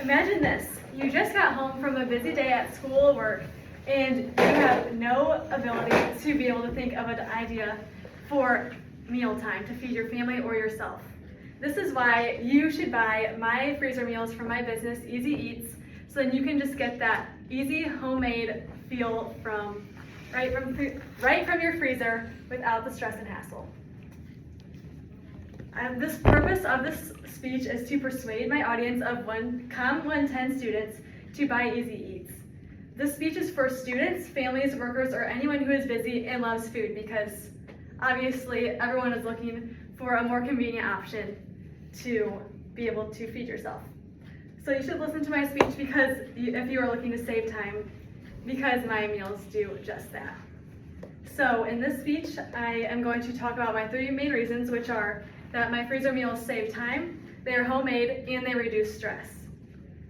Imagine this, you just got home from a busy day at school or work, and you have no ability to be able to think of an idea for mealtime to feed your family or yourself. This is why you should buy my freezer meals from my business, Easy Eats, so then you can just get that easy homemade feel from right from your freezer without the stress and hassle. This purpose of this speech is to persuade my audience of COMM 110 students to buy Easy Eats. This speech is for students, families, workers, or anyone who is busy and loves food, because obviously everyone is looking for a more convenient option to be able to feed yourself. So you should listen to my speech because if you are looking to save time, because my meals do just that. So in this speech, I am going to talk about my 3 main reasons, which are that my freezer meals save time, they are homemade, and they reduce stress.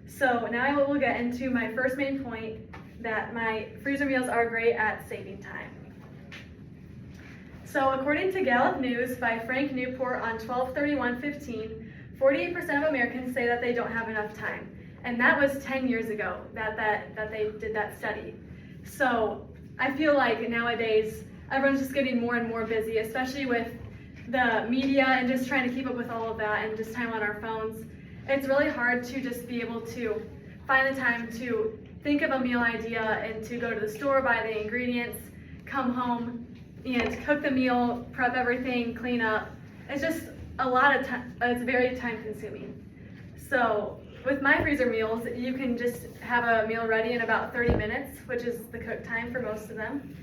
So now I will get into my first main point, that my freezer meals are great at saving time. So according to Gallup News by Frank Newport on 12/31/15, 48% of Americans say that they don't have enough time. And that was 10 years ago that they did that study. So I feel like nowadays everyone's just getting more and more busy, especially with the media and just trying to keep up with all of that and just time on our phones. It's really hard to just be able to find the time to think of a meal idea and to go to the store, buy the ingredients, come home and cook the meal, prep everything, clean up. It's just a lot of time, it's very time consuming. So with my freezer meals, you can just have a meal ready in about 30 minutes, which is the cook time for most of them.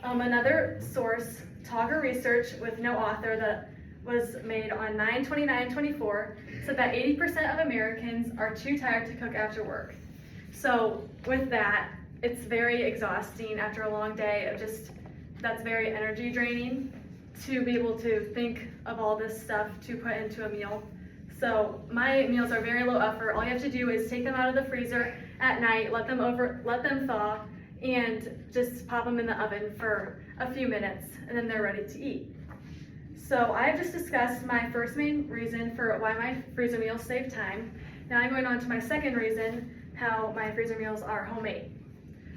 Another source, Togger Research with no author, that was made on 9/29/24, said that 80% of Americans are too tired to cook after work. So with that, it's very exhausting after a long day of that's very energy draining to be able to think of all this stuff to put into a meal. So my meals are very low effort. All you have to do is take them out of the freezer at night, let them thaw, and just pop them in the oven for a few minutes, and then they're ready to eat. So I've just discussed my first main reason for why my freezer meals save time. Now I'm going on to my second reason, how my freezer meals are homemade.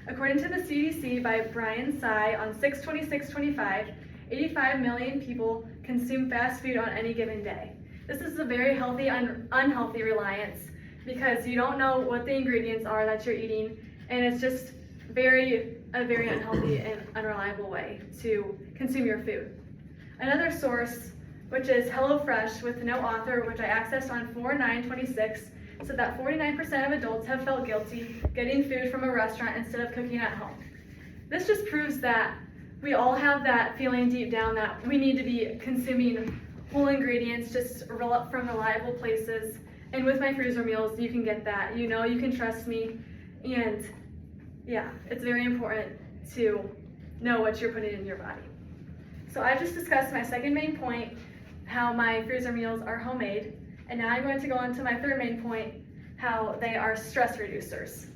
According to the CDC by Brian Tsai on 6/26/25, 85 million people consume fast food on any given day. This is a very healthy, unhealthy reliance, because you don't know what the ingredients are that you're eating, and it's just a very unhealthy and unreliable way to consume your food. Another source, which is HelloFresh with no author, which I accessed on 4/9/26, said that 49% of adults have felt guilty getting food from a restaurant instead of cooking at home. This just proves that we all have that feeling deep down that we need to be consuming whole ingredients just from reliable places. And with my freezer meals, you can get that. You know, you can trust me. And yeah, it's very important to know what you're putting in your body. So I've just discussed my second main point, how my freezer meals are homemade. And now I'm going to go on to my third main point, how they are stress reducers.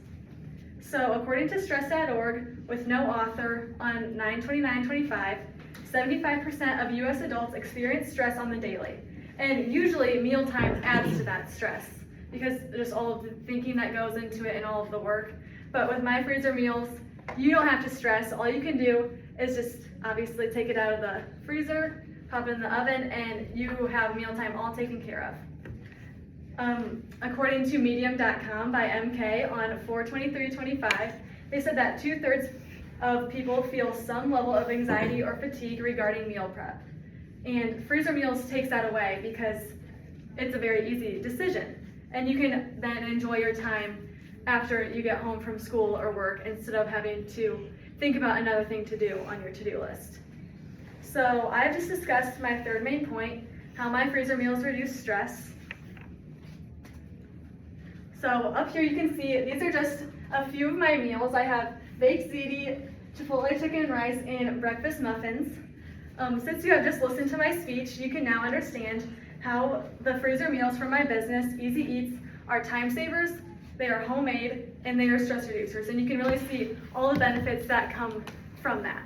So according to stress.org, with no author on 9/29/25, 75% of US adults experience stress on the daily. And usually mealtime adds to that stress because just all of the thinking that goes into it and all of the work. But with my freezer meals, you don't have to stress. All you can do is just obviously take it out of the freezer, pop it in the oven, and you have mealtime all taken care of. According to medium.com by MK on 4/23/25, they said that 2/3 of people feel some level of anxiety or fatigue regarding meal prep. And freezer meals takes that away because it's a very easy decision. And you can then enjoy your time after you get home from school or work instead of having to think about another thing to do on your to-do list. So I've just discussed my third main point, how my freezer meals reduce stress. So up here you can see these are just a few of my meals. I have baked ziti, chipotle chicken and rice, and breakfast muffins. Since you have just listened to my speech, you can now understand how the freezer meals from my business, Easy Eats, are time savers, they are homemade, and they are stress reducers. And you can really see all the benefits that come from that.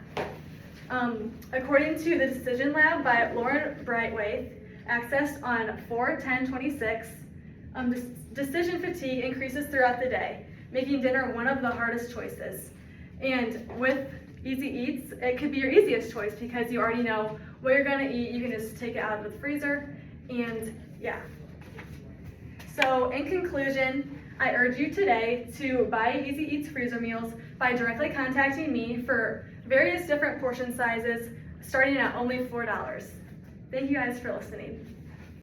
According to the Decision Lab by Lauren Brightwaite, accessed on 4/10/26, Decision fatigue increases throughout the day, making dinner one of the hardest choices. And with Easy Eats, it could be your easiest choice because you already know what you're gonna eat. You can just take it out of the freezer, and yeah. So in conclusion, I urge you today to buy Easy Eats freezer meals by directly contacting me for various different portion sizes, starting at only $4. Thank you guys for listening.